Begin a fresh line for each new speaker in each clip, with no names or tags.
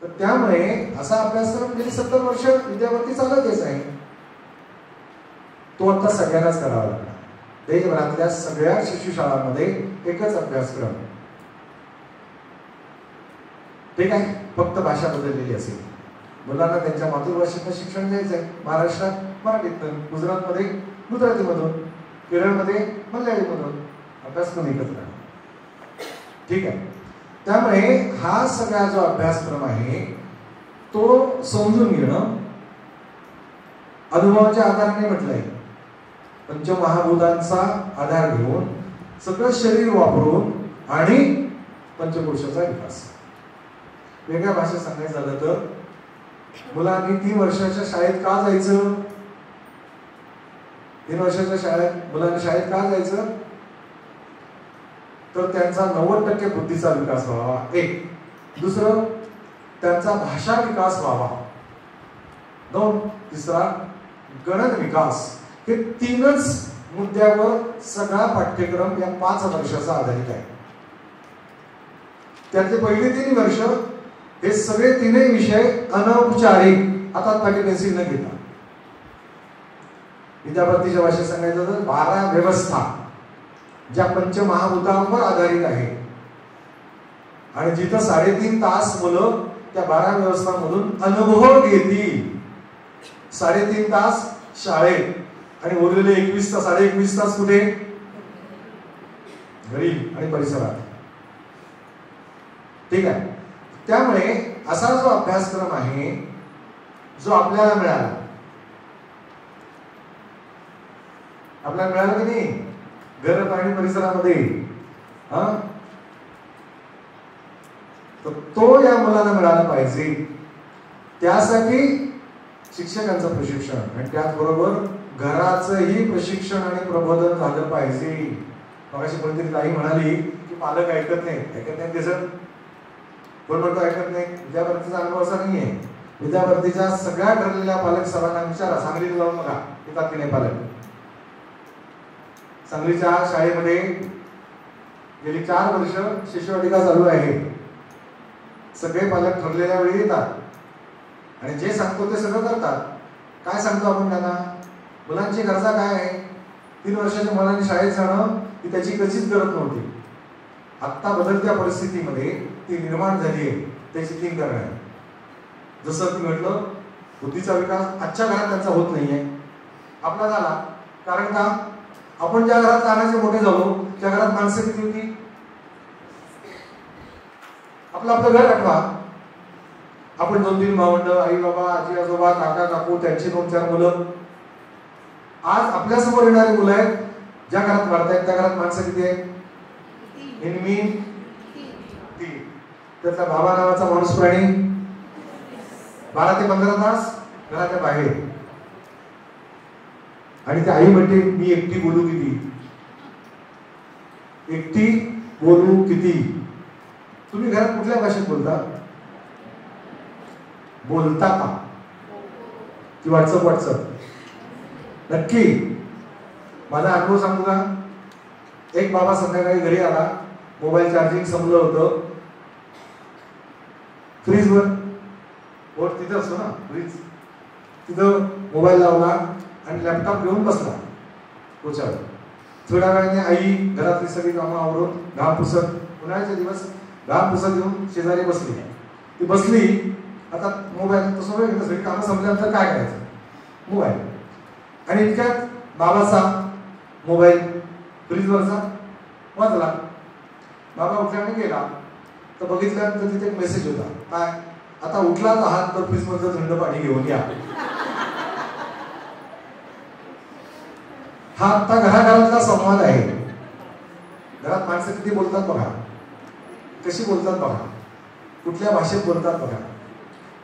तर त्यामुळे असा अभ्यासक्रम गेली 70 वर्ष विद्यापीठ चालतच आहे. तो आता सगळ्यांनाच करावा लागला. देशभरातल्या सगळ्या शिशुशाळांमध्ये एकच अभ्यासक्रम. ठीक आहे, फक्त भाषा बदललेली असेल. मुलांना त्यांच्या मातृभाषेतनं शिक्षण द्यायचं आहे. महाराष्ट्रात मराठीतून, गुजरातमध्ये गुजरातीमधून, केरळमध्ये मल्याळीमधून अभ्यासक्रम एकच राहणार. ठीक आहे. त्यामुळे हा सगळा जो अभ्यासक्रम आहे तो समजून घेणं अनुभवाच्या आधाराने म्हटलंय. पंचमहाभूतांचा आधार घेऊन सगळं शरीर वापरून आणि पंचकोशाचा विकास. वेगळ्या भाषेत सांगायचं झालं तर मुलांनी 3 वर्षाच्या शाळेत का जायचं? 3 वर्षाच्या शाळेत मुलांनी शाळेत का जायचं? तर त्यांचा 90% बुद्धीचा विकास व्हावा. एक. दुसरं, त्यांचा भाषा विकास व्हावा. 2. तिसरा, गणन विकास. हे 3च मुद्द्यावर सगळा पाठ्यक्रम या 5 वर्षाचा आधारित आहे. त्यातले पहिले 3 वर्ष हे सगळे 3 विषय अनौपचारिक, हातात पाठी पेन्सिल न घेता. विद्यापीठाच्या भाषेत सांगायचं तर 12 व्यवस्था ज्या पंचमहाभूतांवर आधारित आहे आणि जिथं 3.5 तास मुलं त्या 12 व्यवस्थांमधून अनुभव घेतील. 3.5 तास शाळेत आणि उरलेले 21 तास 21.5 तास कुठे? घरी आणि परिसरात. ठीक आहे. त्यामुळे असा जो अभ्यासक्रम आहे जो आपल्याला मिळाला की नाही घर आणि परिसरामध्ये, तर तो या मुलांना मिळाला पाहिजे. त्यासाठी शिक्षकांचं प्रशिक्षण आणि त्याचबरोबर घराचंही प्रशिक्षण आणि प्रबोधन झालं पाहिजे. मगाशी कोणतरी ताई म्हणाली की पालक ऐकत नाही त्याचं कोण म्हणतो ऐकत नाही. विद्यापीठाचा अनुभव असा नाहीये. विद्यापीठाच्या सगळ्या ठरलेल्या पालक सरांना विचारा, सांगलीला जाऊन बघा येतात की नाही पालक. सांगलीच्या शाळेमध्ये गेली 4 वर्ष शिष्यवाटिका चालू आहे. सगळे पालक ठरलेल्या वेळी येतात आणि जे सांगतो ते सगळं करतात. काय सांगतो आपण त्यांना? मुलांची गरजा काय आहे? 3 वर्षाच्या मुलांनी शाळेत जाणं ही त्याची कशीच गरज नव्हती. आत्ता बदलत्या परिस्थितीमध्ये ती निर्माण झाली आहे, त्याची 3 कारण आहे. जसं मी म्हटलं, बुद्धीचा विकास आजच्या घरात त्यांचा होत नाहीये, आपला झाला. कारण का? आपण ज्या घरात लहानाचे मोठे झालो त्या घरात माणसं किती होती? आपलं घर आठवा. आपण 2-3 भावंड, आई बाबा, आजी आजोबा, काका काकू, त्यांची 2-4 मुलं. आज आपल्या समोर येणारी मुलं आहेत ज्या घरात वाढतायत त्या घरात माणसं किती आहेत? तीन. त्यातला बाबा नावाचा माणूस प्राणी 12 ते 15 तास घराच्या बाहेर. आणि त्या आई म्हणते मी एकटी बोलू किती. तुम्ही घरात कुठल्या भाषेत बोलता का? की व्हॉट्सअप? नक्की. माझा अनुभव सांगू का? एक बाबा संध्याकाळी घरी आला, मोबाईल चार्जिंग संपलं होतं. फ्रीजवर बोट तिथं असतो ना फ्रीज, तिथं मोबाईल लावला आणि लॅपटॉप घेऊन बसला पोचावर. थोड्या वेळाने आई घरातली सगळी कामं आवरून घाम पुसत, उन्हाळ्याचे दिवस घाम पुसत येऊन शेजारी बसली. ती बसली, आता मोबाईल तसं वेळ सगळी कामं संपल्यानंतर काय करायचं? मोबाईल. आणि इतक्यात बाबाचा मोबाईल फ्रीजवरचा वाजला. बाबा उठल्याने गेला तर बघितलं तर तिथे एक मेसेज होता. काय? आता उठलाच आहात तर फ्रीज मधलं थंड पाणी घेऊन या. हा आता घराघरातला संवाद आहे. घरात माणसं किती बोलतात बघा, कशी बोलतात बघा, कुठल्या भाषेत बोलतात बघा.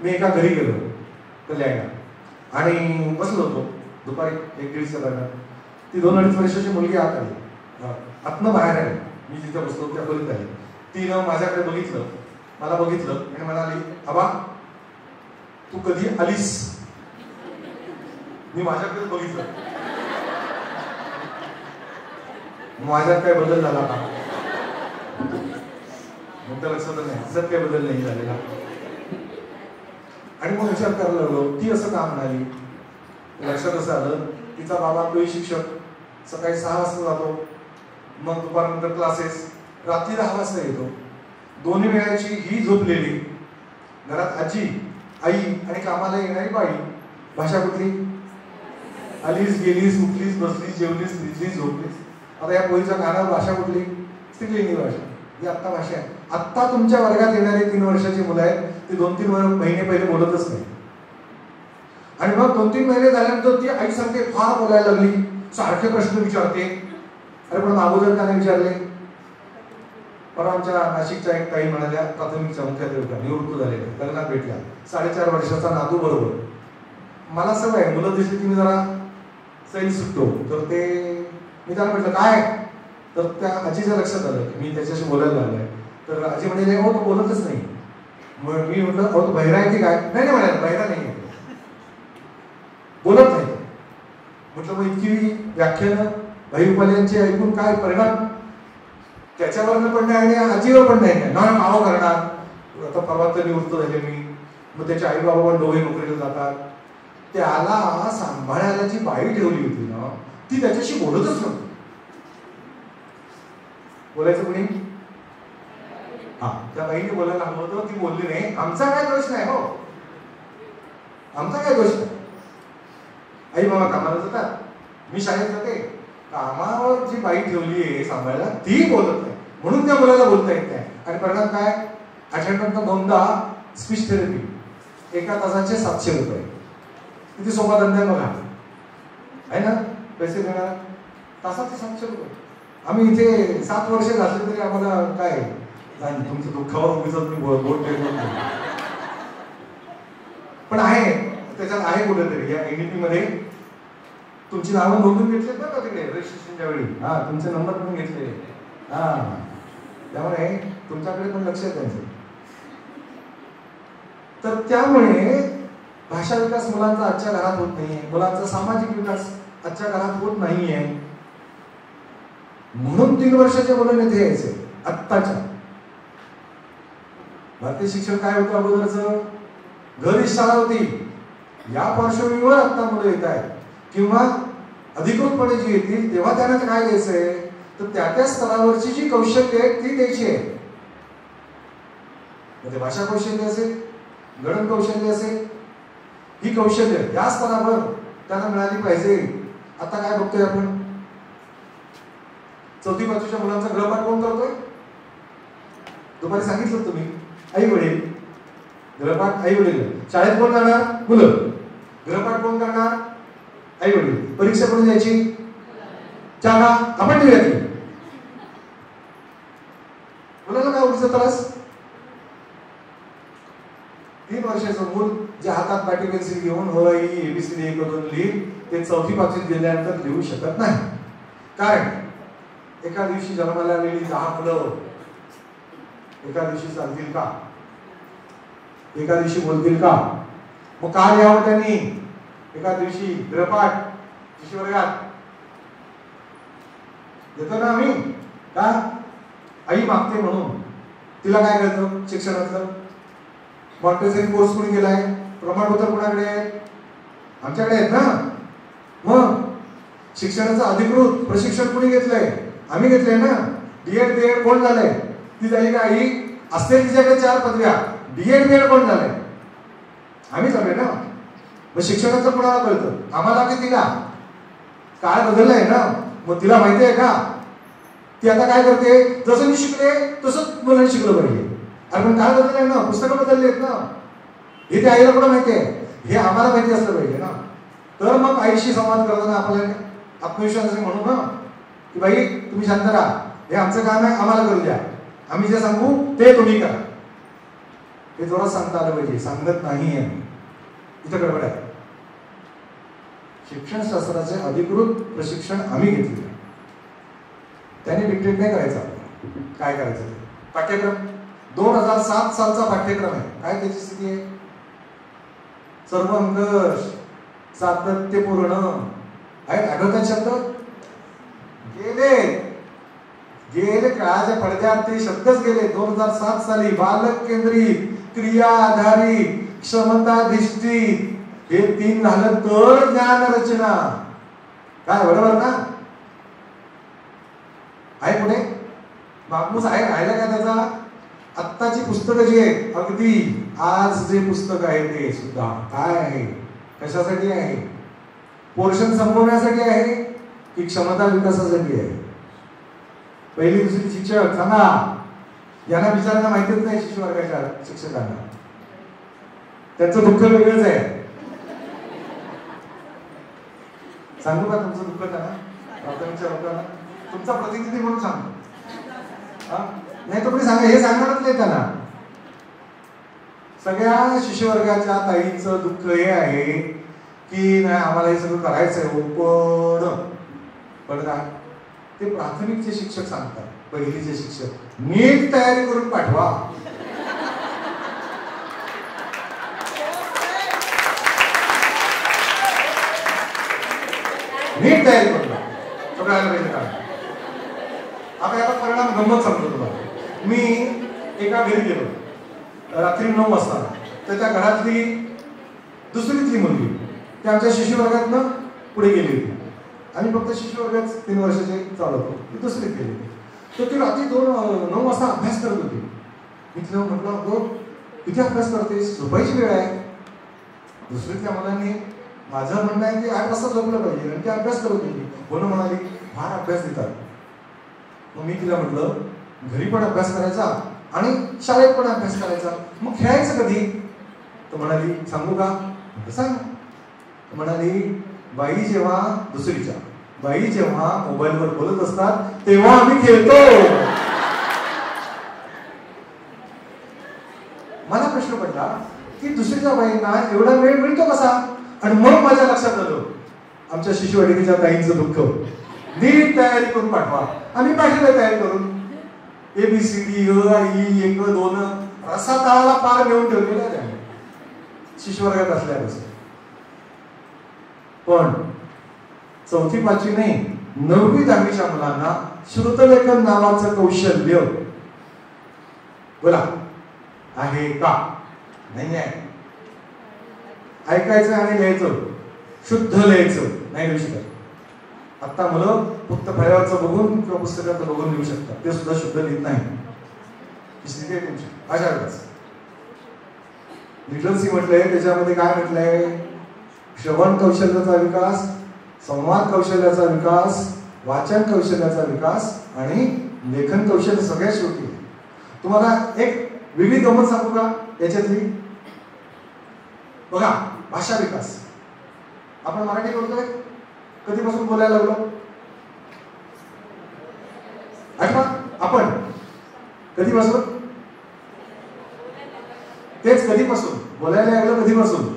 मी एका घरी गेलो कल्याणला आणि बसलो होतो दुपारी 1-1:30च्या दरम्यान. ती 2-2.5 वर्षाची मुलगी आत आली, आतनं बाहेर आली. मी जिथे बसलो त्या खोलीत आली. तिनं माझ्याकडे बघितलं, मला बघितलं आणि म्हणाली, आबा तू कधी आलीस? मी माझ्याकडे बघितलं. माझ्यात काय बदल झाला का? मुद्दा लक्षात नाही, त्याच्यात काय बदल नाही झालेला. आणि मग विचार करायला लागलो, ती असं का म्हणाली. लक्षात असं आलं, तिचा बाबा तोही शिक्षक, सकाळी 6 वाजता जातो, मग दुपारनंतर क्लासेस, रात्री 10 वाजता येतो. दोन्ही वेळाची ही झोपलेली, घरात आजी, आई आणि कामाला येणारी बाई. भाषा कुठली? आलीस, गेलीस, उठलीस, बसलीस, जेवलीस, भिजलीस, झोपलीस. आता या पोळीच्या गाण्यावर भाषा कुठली? स्त्रीलिंगी भाषा. ही आत्ता भाषा आहे. आत्ता तुमच्या वर्गात येणारे 3 वर्षाची मुलं आहेत, ती 2-3 महिने पहिले बोलतच नाही. आणि मग 2-3 महिने झाल्यानंतर ती आई सांगते, फार बोलायला लागली, सारखे प्रश्न विचारते. अरे पण अगोदर का नाही विचारले? पण आमच्या नाशिकच्या एक ताई म्हणाल्या, प्राथमिकच्या मुख्याध्यापिका, निवृत्त झालेल्या, लग्नात भेटल्या, 4.5 वर्षाचा नातू बरोबर. मला सवय आहे, मुलं दिसली की मी जरा सैल सुटतो. तर ते मी त्याला म्हटलं काय, तर त्या आजीच्या लक्षात आलं की मी त्याच्याशी बोलायला लागलोय. तर आजी म्हणाले, हो तो बोलतच नाही. मग मी म्हटलं, अहो तो बहिरा आहे की काय? नाही म्हणाला, बहिरा नाही, बोलत नाही. म्हटलं मग इतकी व्याख्यानं भाईपाल्यांची ऐकून काय परिणाम त्याच्यावर पण नाही आणि आजीवर पण नाही ना नाव करणार. आता परवा तर निवृत्त झाले मी. मग त्याचे आई बाबा पण दोघे नोकरीला जातात. त्याला सांभाळायला जी बाई ठेवली होती ना, ती त्याच्याशी बोलतच नव्हती. बोलायचं कोणी? हा, त्या बाईने बोलायला हवं होतं, ती बोलली नाही. आमचा काय दोष नाही हो, आमचा काय दोष नाही. आई बाबा कामाला जातात, मी शाळेत जाते. कामावर जी बाई ठेवली आहे सांभाळायला, ती बोलत नाही, म्हणून त्या मुलाला बोलता येत नाही. आणि परिणाम काय? आठवड्यातनं 2दा स्पीच थेरपी, 1 तासाचे 700 रुपये. किती सोपा धंदा आहे बघा, आहे ना? पैसे देणार, तासाचे 700 रुपये. आम्ही इथे 7 वर्ष घातले तरी आम्हाला काय, तुमच्या दुःखावर उगीच मी बोट देत नाही. पण आहे, त्याच्यात आहे कुठेतरी या एनडीपी मध्ये तुमची नावं नोंदून घेतलेत ना तिकडे रजिस्ट्रेशनच्या वेळी. हा, तुमचे नंबर पण घेतले. हा, त्यामुळे तुमच्याकडे पण लक्ष आहे त्यांचं. तर त्यामुळे भाषा विकास मुलांचा आजच्या घरात होत नाहीये, मुलांचा सामाजिक विकास आजच्या घरात होत नाहीये. म्हणून 3 वर्षाच्या मुलांनी इथे यायचे. आत्ताच्या भारतीय शिक्षण काय होतं अगोदरचं? घरी शाळा होती. या पार्श्वभूमीवर आता मुलं येत आहेत किंवा अधिकृतपणे जी येतील तेव्हा त्यांना काय द्यायचंय, तर त्या स्तरावरची जी कौशल्य आहेत ती द्यायची आहे. म्हणजे भाषा कौशल्य असेल, गणन कौशल्य असेल, ही कौशल्य या स्तरावर त्यांना मिळाली पाहिजे. आता काय बघतोय आपण, 4थी 5वीच्या मुलांचा गृहपाठ कोण करतोय? दुपारी सांगितलं तुम्ही, आई वडील. गृहपाठ आई वडील. शाळेत कोण करणार? मुलं. गृहपाठ कोण करणार? आई वडील. परीक्षा कोण द्यायची? जागा आपण दिली. मुलाला काय उगीचा त्रास? 3 वर्षाचं मूल जे हातात पाटी पेन्सिल घेऊन ABCD 1 2 लिहिल, ते 4थी 5वीत गेल्यानंतर लिहू शकत नाही. कारण एका दिवशी जन्माला आलेली 10 मुलं एका दिवशी चालतील का? एका दिवशी बोलतील का? मग काय यावं त्यांनी? एका दिवशी गृहपाठ शिशु वर्गात देतो ना आम्ही का? आई मागते म्हणून. तिला काय कळतं शिक्षणातलं? मॉन्टेसरी कोर्स कोणी केलाय? प्रमाणपत्र कोणाकडे आहे? आमच्याकडे आहेत ना. मग शिक्षणाचं अधिकृत प्रशिक्षण कोणी घेतलंय? आम्ही घेतलंय ना. D.Ed B.Ed कोण झालंय? ती झाली का? आई असते तिच्याकडे 4 पदव्या. D.Ed B.Ed कोण झालंय? आम्ही झालोय ना. मग शिक्षणाचं कोणाला कळतं? आम्हाला की तिला? काळ बदललाय ना. मग तिला माहिती आहे का? ती आता काय करते? जसं मी शिकले तसंच मुलांनी शिकलं पाहिजे. अरे पण काळ बदललाय ना, पुस्तकं बदलली आहेत ना. हे त्या आईला कुठं माहिती आहे? हे आम्हाला माहिती असलं पाहिजे ना. तर मग आईशी संवाद करताना आपल्याला आत्मविश्वास म्हणू ना की बाई तुम्ही शांत राहा, हे आमचं काम आहे, आम्हाला करू द्या, आम्ही जे सांगू ते तुम्ही करा. हे जोरात सांगता आलं पाहिजे. सांगत नाही आहे, इथं गडबड आहे. शिक्षणशास्त्राचे अधिकृत प्रशिक्षण आम्ही घेतले. त्यांनी डिक्टेट नाही करायचं काय करायचं ते. पाठ्यक्रम 2007 सालचा पाठ्यक्रम आहे. काय त्याची स्थिती आहे? सर्वंकष, सातत्यपूर्ण आहे. आठवतात शब्द? गेले गेले काळाच्या पडद्यात ते शब्दच गेले. 2007 साली बालक केंद्रित, क्रिया आधारित, क्षमता, दृष्टी हे 3 झालं तर ज्ञान रचना. काय बरोबर ना? आहे पुढे बापूस आहे राहिला काय त्याचा? आत्ताची पुस्तकं जी आहेत, अगदी आज जे पुस्तक आहे ते सुद्धा काय आहे, कशासाठी आहे? पोर्शन संपवण्यासाठी आहे की क्षमता विकासासाठी आहे? पहिली दुसरी शिक्षक सांगा, यांना विचारणं माहितीच नाही शिष्यवर्गाच्या शिक्षकांना. त्यांचं दुःख वेगळंच आहे. सांगू का तुमचं दुःख त्यांना? प्राथमिकच्या लोकांना तुमचा प्रतिनिधी म्हणून सांगतो. नाही तर कोणी सांगा, हे सांगणारच नाही त्यांना. सगळ्या शिष्यवर्गाच्या ताईंचं दुःख हे आहे की नाही आम्हाला हे सगळं करायचंय, पण काय ते प्राथमिकचे शिक्षक सांगतात, पहिलीचे शिक्षक नीट तयारी करून पाठवा. नीट तयारी करून सगळ्याला पाहिजे का? आता याचा परिणाम गंमत सांगतो तुम्हाला. मी एका घरी गेलो रात्री 9 वाजता. तर त्या घरातली दुसरीतली मुलगी ती आमच्या शिष्यवर्गातनं पुढे गेली होती. आणि फक्त शिष्यवर्गात 3 वर्षाचे चालवतो, ती दुसरीत गेली होती. तर ती रात्री 9 वाजता अभ्यास करत होती. मी तिला म्हटलं, अगं किती अभ्यास करतेस, झोपायची वेळ आहे. दुसरीतल्या मुलांनी माझं म्हणणं आहे की 8 वाजता झोपलं पाहिजे आणि ती अभ्यास करत होती. म्हणून म्हणाली फार अभ्यास देतात. मग मी तिला म्हटलं घरी पण अभ्यास करायचा आणि शाळेत पण अभ्यास करायचा, मग खेळायचं कधी? तर म्हणाली सांगू का? सांग. म्हणाली बाई जेव्हा दुसरीच्या बाई जेव्हा मोबाईलवर बोलत असतात तेव्हा आम्ही खेळतो. मला प्रश्न पडला की दुसरीच्या बाईंना एवढा वेळ मिळतो कसा? आणि मग माझ्या लक्षात आलं आमच्या शिशुवाटिकेच्या ताईंचं दुःख. नीट तयारी करून पाठवा. आम्ही पाठवलं तयारी करून, ABCD अ आई 1 2 रसा तळाला पार घेऊन ठेवलेला त्याने शिशुवर्गात असल्यापासून. पण 4थी 5वी नाही 9वी 10वीच्या मुलांना श्रुतलेखन नावाचं कौशल्य बोला आहे का? नाही आहे. ऐकायचं आणि लिहायचं, शुद्ध लिहायचं नाही लिहू शकत. आता मुलं फक्त फळ्यावरचं बघून किंवा पुस्तकाचं बघून लिहू शकतात, ते सुद्धा शुद्ध लिहित नाही. स्थिती आहे तुमची अशा वेळेस. लिटरसी म्हटलंय, त्याच्यामध्ये काय म्हटलंय? श्रवण कौशल्याचा विकास, संवाद कौशल्याचा विकास, वाचन कौशल्याचा विकास आणि लेखन कौशल्य सगळ्यात शेवटी. तुम्हाला एक विविध गमत सांगू का याच्यातली? बघा, भाषा विकास. आपण मराठी बोलतोय, कधीपासून बोलायला लागलो? आठवा आपण कधीपासून? तेच कधीपासून बोलायला लागलो, कधीपासून?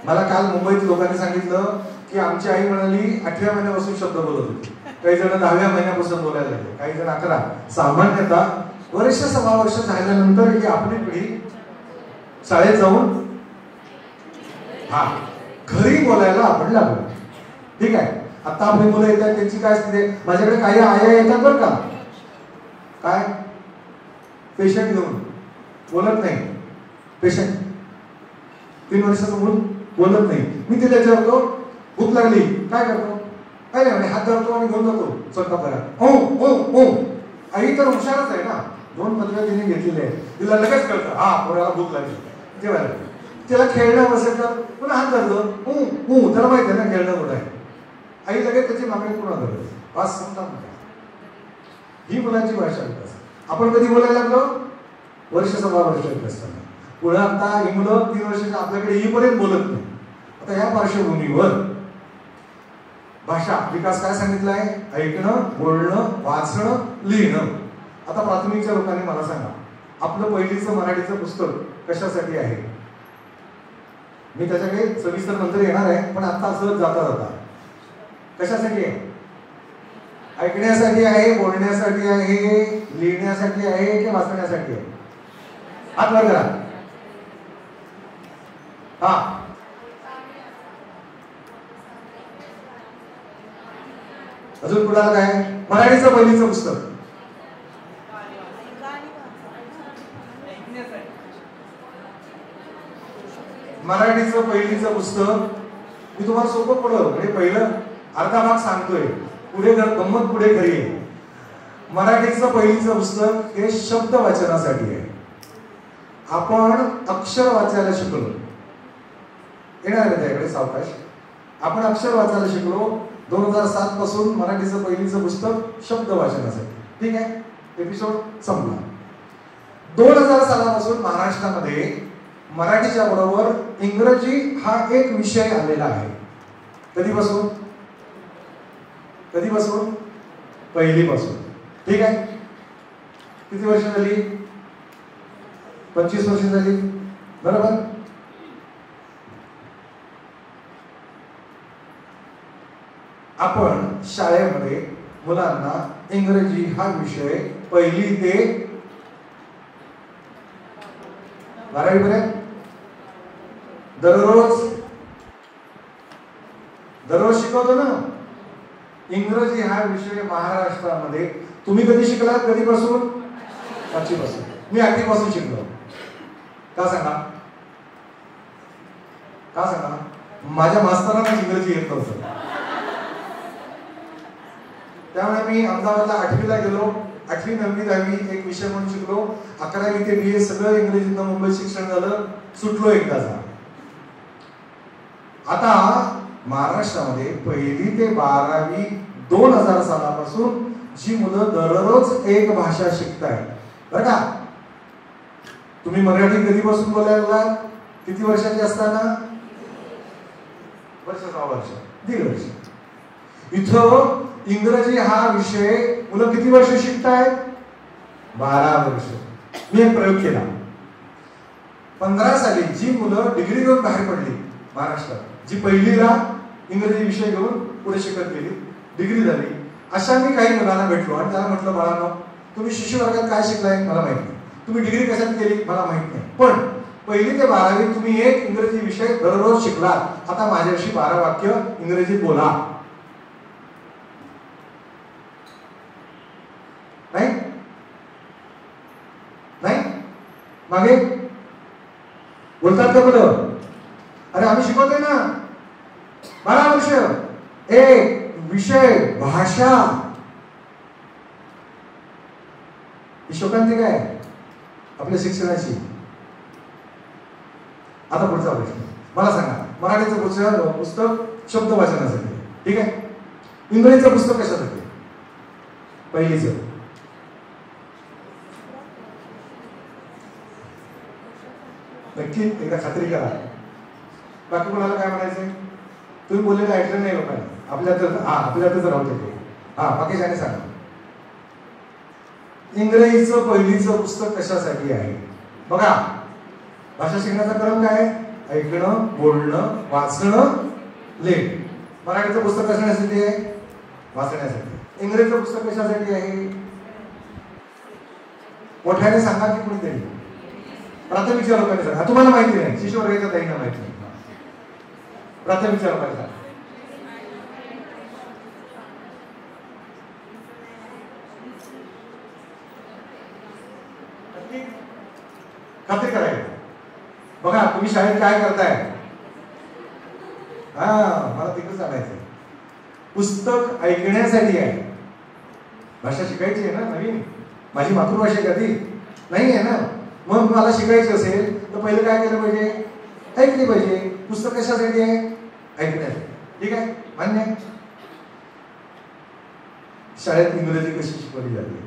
मला काल मुंबईत लोकांनी सांगितलं की आमची आई म्हणाली 8व्या महिन्यापासून शब्द बोलत होती, काही जण 10व्या महिन्यापासून बोलायला लागले, काही जण 11. सामान्यतः वर्ष 6 वर्ष झाल्यानंतर ही आपली पिढी शाळेत जाऊन घरी बोलायला आपण लागलो. ठीक आहे. आता आपली मुलं येतात, त्यांची काय स्थिती? माझ्याकडे काही आया येतात बरं का, काय पेशंट घेऊन बोलत नाही. पेशंट 3 वर्षाचं मूल बोलत नाही. मी तिला विचारतो भूक लागली काय करतो? काय नाही, हात धरतो आणि घेऊन जातो स्वयंपाकघरात. हो आई तर हुशारच आहे ना, 2 पदव्या तिने घेतलेल्या आहेत, तिला लगेच कळतं हा पोराला भूक लागली. जेवायला तिला खेळणं बसेल तर पुन्हा हात धरतो, त्याला माहिती आहे ना खेळणं कुठं आहे. आई लगेच त्याची मागणी पूर्ण करते. पास समजा ही मुलांची भाषा विकास. आपण कधी बोलायला लागलो? वर्ष 6 वर्ष असताना. पुढे आता ही मुलं 3 वर्षाच्या आपल्याकडे येईपर्यंत बोलत नाही. आता या पार्श्वभूमीवर भाषा विकास काय सांगितलं आहे? ऐकणं, बोलणं, वाचणं, लिहिणं. आता प्राथमिकच्या लोकांनी मला सांगा, आपलं पहिलीचं मराठीचं पुस्तक कशासाठी आहे? मी त्याच्याकडे सविस्तर नंतर येणार आहे, पण आता सहज जाता कशासाठी आहे? ऐकण्यासाठी आहे, बोलण्यासाठी आहे, लिहिण्यासाठी आहे की वाचण्यासाठी आहे? हात वर करा. हा, अजून कुणाला काय? मराठीचं पहिलीचं पुस्तक मराठीचं पहिलीचं पुस्तक मी तुम्हाला सोपं पडलं, म्हणजे पहिलं अर्धा भाग सांगतोय, पुढे गंमत पुढे खरी आहे. मराठीचं पहिलीचं पुस्तक हे शब्द वाचनासाठी आहे. आपण अक्षर वाचायला शिकलो, येणार आहे त्याकडे सावकाश. आपण अक्षर वाचायला शिकलो 2007 पासून मराठीचं पहिलीचं पुस्तक शब्द वाचनासाठी. ठीक आहे, एपिसोड संपला. 2000 सालापासून महाराष्ट्रामध्ये मराठीच्या बरोबर इंग्रजी हा एक विषय आलेला आहे. कधीपासून? कधीपासून? पहिलीपासून. ठीक आहे, किती वर्ष झाली? 25 वर्ष झाली, बरोबर. आपण शाळेमध्ये मुलांना इंग्रजी हा विषय पहिली ते 12वी पर्यंत दररोज शिकवतो ना. इंग्रजी हा विषय महाराष्ट्रामध्ये तुम्ही कधी शिकलात? कधीपासून? 5वी पासून. मी 8वी पासून शिकलो. का सांगा? का सांगा? माझ्या मास्तरांना इंग्रजी येत नव्हतं, त्यामुळे मी अहमदाबादला 8वीला गेलो. 8वी 9वी 10वी एक विषय म्हणून शिकलो. 11वी ते BA सगळं इंग्रजीतनं मुंबईत शिक्षण झालं. सुटलो एकदाचा. आता महाराष्ट्रामध्ये 1ली ते 12वी 2000 सालापासून जी मुलं दररोज एक भाषा शिकतायत, बरं का. तुम्ही मराठी कधीपासून बोलायला लागलात? किती वर्षाची असताना? वर्ष, 6 वर्ष, 1.5 वर्ष. इथं इंग्रजी हा विषय मुलं किती वर्ष शिकतायत? 12 वर्ष. मी एक प्रयोग केला. 15 साली जी मुलं डिग्री घेऊन बाहेर पडली महाराष्ट्रात, जी पहिलीला इंग्रजी विषय घेऊन पुढे शिकत गेली, डिग्री झाली, अशा मी काही मुलांना भेटलो आणि त्याला म्हटलं, बाळांनो, तुम्ही शिशु वर्गात काय शिकलाय मला माहित नाही, तुम्ही डिग्री कशात केली मला माहित नाही, पण 1ली ते 12वी तुम्ही एक इंग्रजी विषय दररोज शिकलात. आता माझ्याशी 12 वाक्य इंग्रजीत बोला. नाही नाही मागे बोलतात का मुलं? अरे आम्ही शिकवतोय ना 12 वर्ष एक विषय भाषा. ही शोकांतिक आहे आपल्या शिक्षणाची. आता पुढचा प्रश्न मला सांगा, मराठीचं पुस्तक शब्द वाचनासाठी, ठीक आहे. इंग्रजीचं पुस्तक कशासाठी? पहिलीचं. नक्की एकदा खात्री करा. बाकी कोणाला काय म्हणायचंय? तुम्ही बोललेलं ऐकलं नाही लोकांनी. आपल्यातच राहतो ते. बाकीच्याने सांगा. इंग्रजीचं पहिलीचं पुस्तक कशासाठी आहे? बघा, भाषा शिकण्याचा क्रम काय? ऐकणं, बोलणं, वाचणं, लेखन. मराठीचं पुस्तक कशासाठी आहे? वाचण्यासाठी. इंग्रजीचं पुस्तक कशासाठी आहे? मोठ्याने सांगा की कुणीतरी. प्राथमिकच्या लोकांनी सांगा. तुम्हाला माहिती नाही, शिशु वर्गाच्या ताईंना माहिती नाही. प्राथमिकच्या लोकांनी सांगा. खात्री करायला. बघा, तुम्ही शाळेत काय करताय? मला तिकडे सांगायचं. पुस्तक ऐकण्यासाठी आहे. भाषा शिकायची आहे ना नवीन. माझी मातृभाषा कधी नाही आहे ना. मग मला शिकायची असेल तर पहिलं काय केलं पाहिजे? ऐकली पाहिजे. पुस्तक कशासाठी आहे? ऐकण्यासाठी. ठीक आहे, मान्य आहे. शाळेत इंग्रजी कशी शिकवली जाते?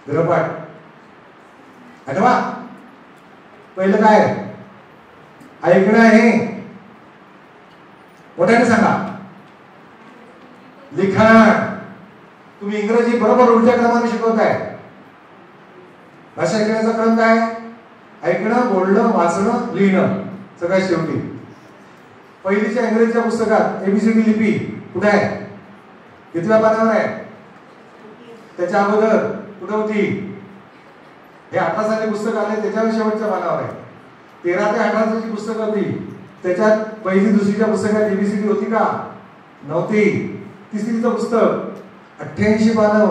गृहपाठ. आठवा. पहिलं काय? ऐकणं आहे. मोठ्याने सांगा. लिखाण. तुम्ही इंग्रजी बरोबर उलट्या क्रमाने शिकवताय. भाषा शिकण्याचा क्रम काय? ऐकणं, बोलणं, वाचणं, लिहिणं, सगळ्यात शेवटी. पहिलीच्या इंग्रजीच्या पुस्तकात ABCD लिपी कुठे आहे? कितव्या पानावर आहे? त्याच्या अगोदर कुठे होती? हे 18 साली पुस्तक आले त्याच्यावर शेवटच्या पानावर आहे. 13 ते 18 साली पुस्तक होती, त्याच्यात पहिली दुसरीच्या पुस्तकात ABCD होती का? नव्हती. तिसरीचं पुस्तक 88 पानं,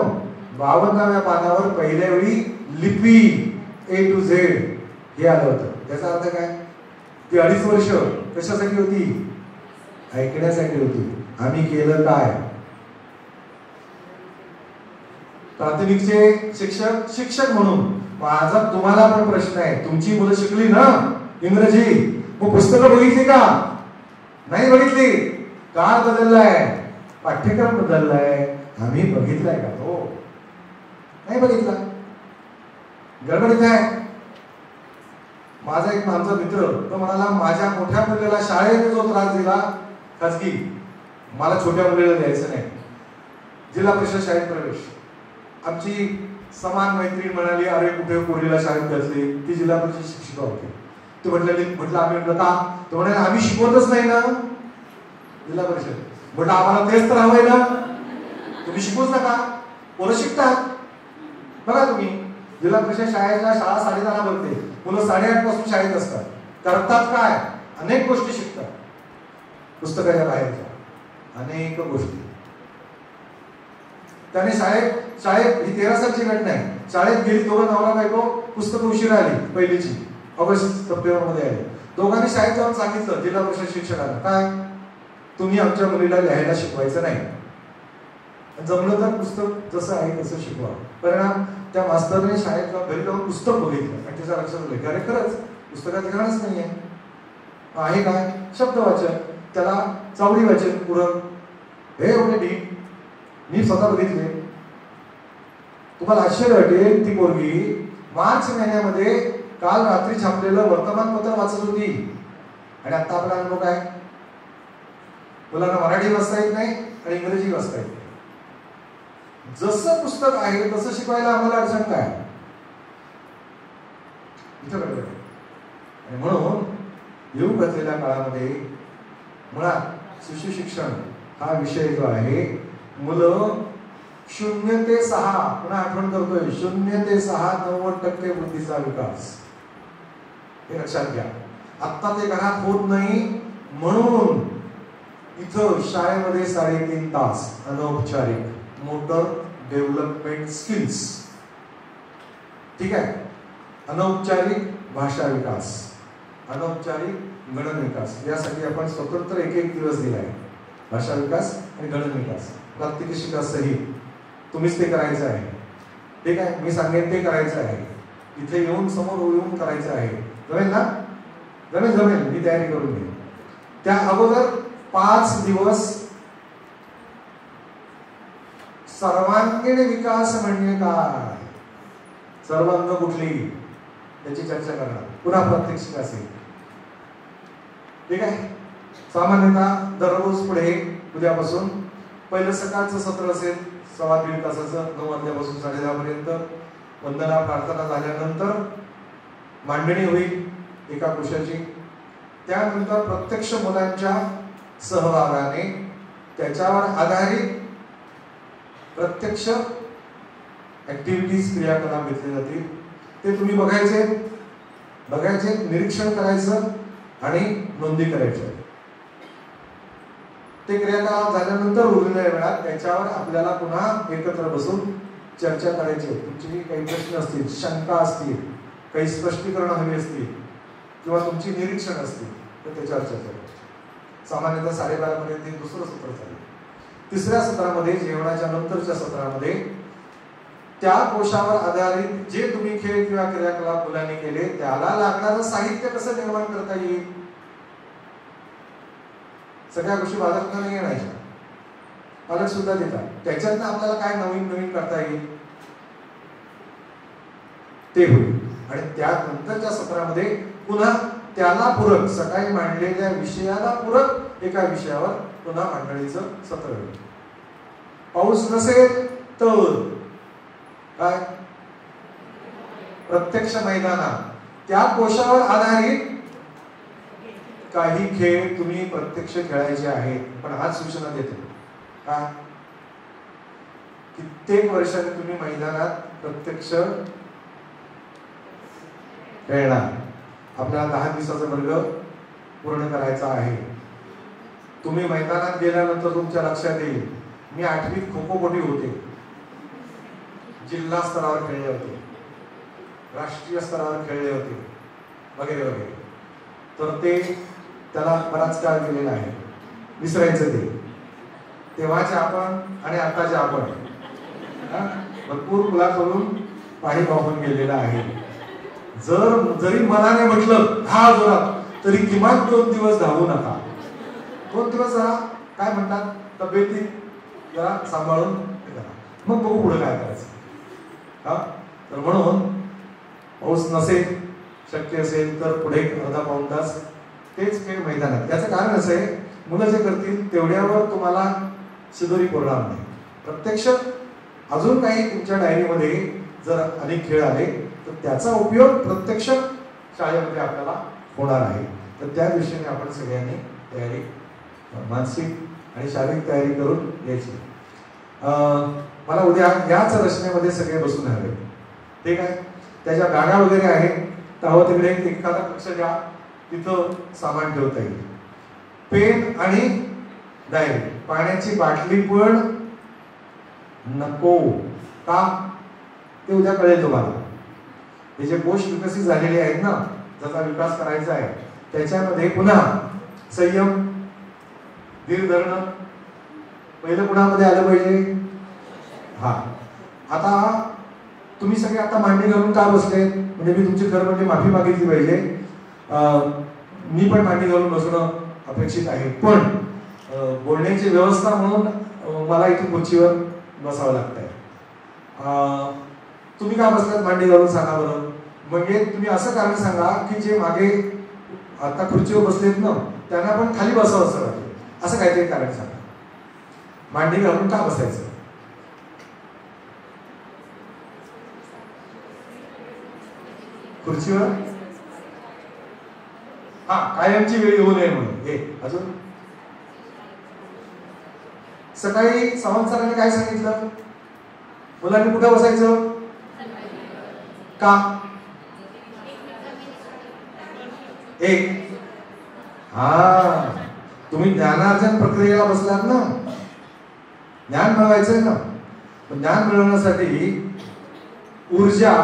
52व्या पानावर पहिल्या वेळी लिपी A to Z हे आलं होतं. त्याचा अर्थ काय? ती 2.5 वर्ष कशासाठी होती? ऐकण्यासाठी होती. आम्ही केलं काय? प्राथमिकचे शिक्षक म्हणून माझा तुम्हाला पण प्रश्न आहे. तुमची मुलं शिकली ना इंग्रजी, मग पुस्तकं बघितली का? नाही बघितली. काळ बदललाय, पाठ्यक्रम बदललाय, आम्ही बघितलाय का? हो, नाही बघितला. गडबडीत आहे. माझा एक मित्र तो म्हणाला, माझ्या मोठ्या मुलीला शाळेने जो त्रास दिला खाजगी, मला छोट्या मुलीला द्यायचं नाही. जिल्हा परिषद शाळेत प्रवेश, आमची समान मैत्रीण म्हणाली, अरे कुठे पोरीला शाळेत घातली? ती जिल्हा परिषद शिक्षिका होती. ती म्हटलं आम्ही म्हटलं का? तो म्हणाले, आम्ही शिकवतच नाही ना जिल्हा परिषद. म्हटलं आम्हाला तेच तर हवंय ना, तुम्ही शिकवूच नका, पोरं शिकतात. बघा तुम्ही जिल्हा परिषद शाळा 10:30 भरते, मुलं 8:30 पासून शाळेत असतात. करतात काय? अनेक गोष्टी शिकतात, पुस्तकाच्या बाहेरच्या अनेक गोष्टी. त्याने शाळेत ही 13 सालची घटना आहे. शाळेत गेली, दोघं नवरा बायको, पुस्तकं उशिरा आली, पहिलीची ऑगस्ट सप्टेंबर मध्ये आली. दोघांनी शाळेत जाऊन सांगितलं जिल्हा परिषद शिक्षकांना, काय तुम्ही आमच्या मुलीला लिहायला शिकवायचं नाही, जमलं तर पुस्तक जसं आहे तसं शिकवा. परिणाम त्या मास्तरने शाळेत जाऊन घरी जाऊन पुस्तक बघितलं आणि त्याच्या लक्षात आलं की अरे खरंच पुस्तकात लिखाणच नाहीये. आहे काय? शब्दवाचन, त्याला चावडी वाचन, पूरक, हे एवढे ढीक मी स्वतः बघितले. तुम्हाला आश्चर्य वाटेल, ती पोरगी मार्च महिन्यामध्ये काल रात्री छापलेलं वर्तमानपत्र वाचत होती. आणि आता आपला अनुभव काय? मुलांना मराठी वाचता येत नाही आणि इंग्रजी वाचता येत नाही. जसं पुस्तक आहे तसं शिकवायला आम्हाला अडचण काय? इथं गडबड आहे. आणि म्हणून येऊ घातलेल्या काळामध्ये मुळात शिशुशिक्षण हा विषय जो आहे, मुलं 0 ते 6, पुन्हा आठवण करतोय, 0 ते 6 90% बुद्धीचा विकास, हे लक्षात घ्या. आत्ता ते घरात होत नाही, म्हणून इथं शाळेमध्ये 3.5 तास अनौपचारिक मोटर डेव्हलपमेंट स्किल्स, ठीक आहे, अनौपचारिक भाषा विकास, अनौपचारिक गणन विकास, यासाठी आपण स्वतंत्र एक दिवस दिला आहे. भाषा विकास आणि गणन विकास प्रात्यक्षिका सहित तुम्हीच ते करायचं आहे. ठीक आहे, मी सांगेन ते करायचं आहे. इथे येऊन समोर येऊन करायचं आहे. जमेल ना? जमेल, मी तयारी करून घेईन. त्या अगोदर 5 दिवस सर्वांगीण विकास म्हणजे काय, सर्वांग कुठली, त्याची चर्चा करणार. पुन्हा प्रात्यक्षिक असेल. ठीक आहे. सामान्यतः दररोज पुढे उद्यापासून पहिलं सकाळचं सत्र असेल 1.25 तासाचं, 9 वाजल्यापासून 10:30 पर्यंत. वंदना प्रार्थना झाल्यानंतर मांडणी होईल एका विषयाची. त्यानंतर प्रत्यक्ष मुलांच्या सहभागाने त्याच्यावर आधारित प्रत्यक्ष ऍक्टिव्हिटीज, क्रियाकलाप घेतले जातील. ते तुम्ही बघायचे, निरीक्षण करायचं आणि नोंदी करायच्या. ते क्रियाकलाप झाल्यानंतर उरलेल्या वेळात त्याच्यावर आपल्याला पुन्हा एकत्र बसून चर्चा करायची. तुमची काही प्रश्न असतील, शंका असतील, काही स्पष्टीकरण हवी असतील किंवा तुमची निरीक्षण असतील तर त्याच्यावर चर्चा करायची. सामान्यतः 12:30 पर्यंत दुसरं सत्र चालेल. तिसऱ्या सत्रामध्ये, जेवणाच्या नंतरच्या सत्रामध्ये, त्या कोशावर आधारित जे तुम्ही खेळ किंवा क्रियाकलाप मुलांनी केले त्याला लागणारं साहित्य कसं निर्माण करता येईल, सगळ्या गोष्टी बाजारात नाही आणायच्या, पालक सुद्धा देतात. त्याच्यातनं आपल्याला काय नवीन करता येईल ते होईल. आणि त्यानंतरच्या सत्रामध्ये पुन्हा त्याला पूरक, सकाळी मांडलेल्या विषयाला पूरक एका विषयावर पुन्हा मांडणीचं सत्र होईल. पाऊस नसेल तर काय, प्रत्यक्ष मैदानात त्या कोशावर आधारित काही खेळ तुम्ही प्रत्यक्ष खेळायचे आहेत. पण आज सूचना देतो का, कित्येक वर्षांनी तुम्ही मैदानात प्रत्यक्ष खेळणार. आपल्याला 10 दिवसाचा वर्ग पूर्ण करायचा आहे. तुम्ही मैदानात गेल्यानंतर तुमच्या लक्षात येईल, मी 8वीत खो-खोपटू होते, जिल्हा स्तरावर खेळले होते, राष्ट्रीय स्तरावर खेळले होते. वगैरे वगैरे. तर ते त्याला बराच काळ गेलेला आहे. विसरायचं ते तेव्हाचे आपण आणि आताचे आपण. भरपूर मुलाकडून पाणी वाहून गेलेलं आहे. जरी मनाने म्हटलं हा जोरात तरी किमान 2 दिवस धावू नका. 2 दिवस जरा काय म्हणतात तब्येती जरा सांभाळून करा, मग बघू पुढे काय करायचं. तर म्हणून पाऊस नसेल, शक्य असेल तर पुढे अर्धा पाऊण तास तेच खेळ मैदानात. याचं कारण असं आहे, मुलं जे करतील तेवढ्यावर तुम्हाला शिदोरी पुरणार नाही. प्रत्यक्ष अजून काही तुमच्या डायरीमध्ये जर अनेक खेळ आले तर त्याचा उपयोग प्रत्यक्ष शाळेमध्ये आपल्याला होणार आहे. तर त्या दृष्टीने आपण सगळ्यांनी तयारी, मानसिक आणि शारीरिक तयारी करून यायची. मला उद्या याच रचनेमध्ये सगळे बसून हवे. ठीक आहे. त्याच्या गाड्या वगैरे आहेत, तेव्हा तिकडे एखादा कक्ष घ्या, तिथं सामान ठेवता येईल. पेन आणि डायरी, पाण्याची बाटली पण नको. का ते उद्या कळेल तुम्हाला. हे जे कोश विकसित झालेले आहेत ना, ज्याचा विकास करायचा आहे, त्याच्यामध्ये पुन्हा संयम, धीर धरणं पहिलं कुणामध्ये आलं पाहिजे. हा, आता तुम्ही सगळे आता मांडी घालून का बसले, म्हणजे मी तुमची खरं म्हणजे माफी मागितली पाहिजे. मी पण मांडी घालून बसणं अपेक्षित आहे, पण बोलण्याची व्यवस्था म्हणून मला इथे खुर्चीवर बसावं लागतंय. तुम्ही का बसलात मांडी घालून सांगा बरं. म्हणजे तुम्ही असं कारण सांगा की जे मागे आता खुर्चीवर बसलेत ना, त्यांना पण खाली बसावं असं वाटतं. असं काहीतरी कारण सांगा. मांडी घालून का बसायचं. खुर्चीवर हा कायमची वेळ येऊ नये म्हणून. हे अजून सकाळी सावंत सरांनी काय सांगितलं, मुलांनी कुठे बसायचं. का एक हा तुम्ही ज्ञानार्जन प्रक्रियेला बसलात ना, ज्ञान मिळवायचंय ना. पण ज्ञान मिळवण्यासाठी ऊर्जा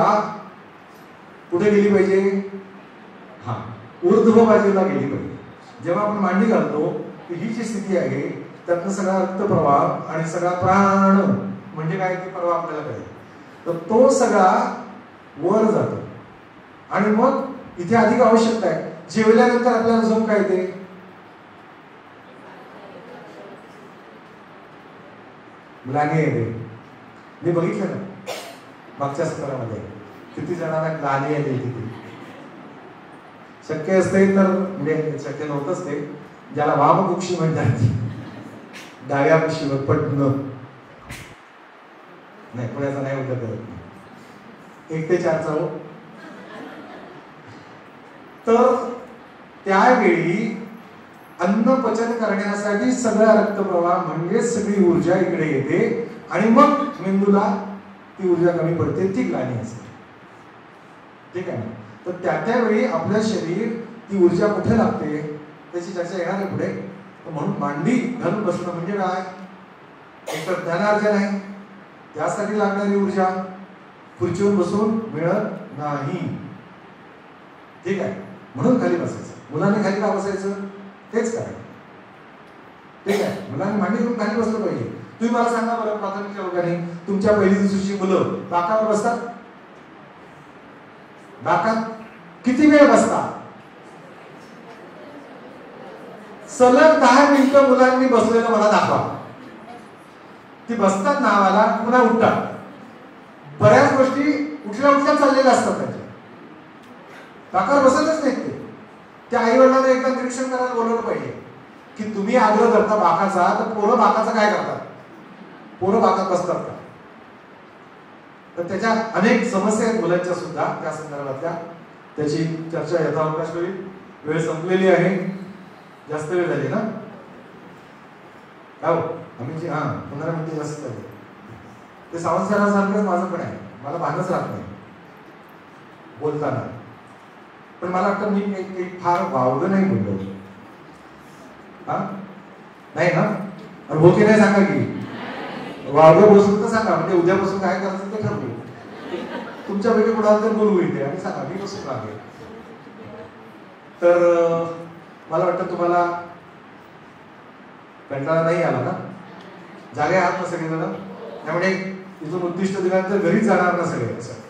कुठे गेली पाहिजे. हा, ऊर्ध्व बाजूला गेली पाहिजे. जेव्हा आपण मांडी घालतो की ही जी स्थिती आहे त्यातनं सगळा रक्तप्रवाह आणि सगळा प्राण म्हणजे काय ते प्रवाह आपल्याला कळेल. तर तो सगळा वर जातो आणि मग इथे अधिक आवश्यकता आहे. जेवल्यानंतर आपल्याला झोप काय येते. ग्लानी येते. मी बघितलं ना मागच्या सत्रामध्ये किती जणांना ग्लानी आली तिथे. शक्य असते तर, म्हणजे शक्य नव्हतंच ते, ज्याला वामकुक्षी म्हणतात, डाव्या कुशीवर पटणं नाही, पुण्याचा नाही उद्या करत 1 ते 4 चा. तर त्यावेळी अन्न पचन करण्यासाठी सगळा रक्तप्रवाह म्हणजे सगळी ऊर्जा इकडे येते आणि मग मेंदूला ती ऊर्जा कमी पडते, ती ग्लानी असते. ठीक आहे. तर त्यावेळी आपलं शरीर ती ऊर्जा कुठे लागते त्याची चर्चा येणार आहे पुढे. म्हणून मांडी घालून बसणं म्हणजे काय, एक तर ज्ञानार्जन आहे, त्यासाठी लागणारी ऊर्जा खुर्चीवर बसून मिळत नाही. ठीक आहे. म्हणून खाली बसायचं. मुलांनी खाली का बसायचं तेच काय. ठीक आहे. मुलांनी मांडी घेऊन खाली बसलं पाहिजे. तुम्ही मला सांगा बरं, प्राथमिक वर्गाने तुमच्या पहिली दुसरीची मुलं बाकावर बसतात. बाकात किती वेळ बसतात. सलग 10 मिनिटं मुलांनी बसलेलं मला दाखवा. ती बसतात नावाला, पुन्हा उठतात. बऱ्याच गोष्टी उठल्या उठल्या चाललेल्या असतात त्यांच्या. बाकावर बसतच नाहीत ते. त्या आई वडिलांना एकदा निरीक्षण करायला बोलवलं पाहिजे की तुम्ही आग्रह करता बाकाचा, तर पोरं बाकाचा काय करतात. पोरं बाकात बसतात का. तर त्याच्या अनेक समस्या आहेत मुलांच्या सुद्धा, त्या संदर्भातल्या. त्याची चर्चा यथावकाश होईल. वेळ संपलेली आहे. जास्त वेळ झाली ना. हो आम्ही हा 15 मिनिटे जास्त झाले. ते सावंत सरांसारखंच माझं पण आहे. मला भानच राहत नाही बोलताना. पण मला वाटतं मी एक फार वावगं नाही बोललो. हा नाही ना. हो की नाही सांगा की. वावगं बसून तर सांगा, म्हणजे उद्यापासून काय करायचं ते ठरवू. तुमच्यापैकी कोणाला तर बोलू इथे आणि सांगा मी बसून राहते. तर मला वाटतं तुम्हाला कंटाळा नाही आला ना? जागे आहात ना सगळेजण? त्यामुळे इथून उद्दिष्ट दिल्यानंतर घरीच जाणार ना सगळे असं.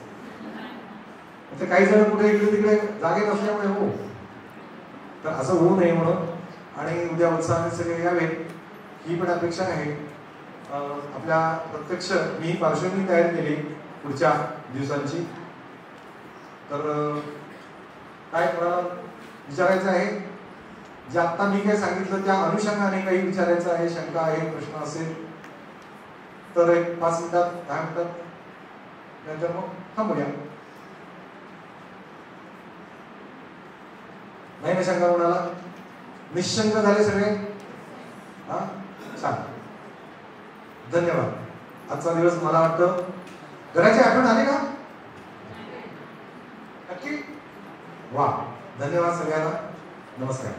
तर काही जण कुठे इकडे तिकडे जागे नसल्यामुळे हो, तर असं होऊ नये म्हणून आणि उद्या उत्साहाने सगळे यावेत ही पण अपेक्षा आहे. आपल्या प्रत्यक्ष मी पार्श्वभूमी तयार केली पुढच्या दिवसांची. तर काय कोणाला विचारायचं आहे? जे आत्ता मी काय सांगितलं त्या अनुषंगाने काही विचारायचं आहे, शंका आहे, प्रश्न असेल तर एक 5 मिनिटात 10 मिनिटात नंतर मग थांबूया. नाही ना शंका कोणाला? निशंक झाले सगळे? हा छान, धन्यवाद. आजचा दिवस मला वाटतं घराची आठवण आली का? नक्की? वा, धन्यवाद सगळ्यांना. नमस्कार.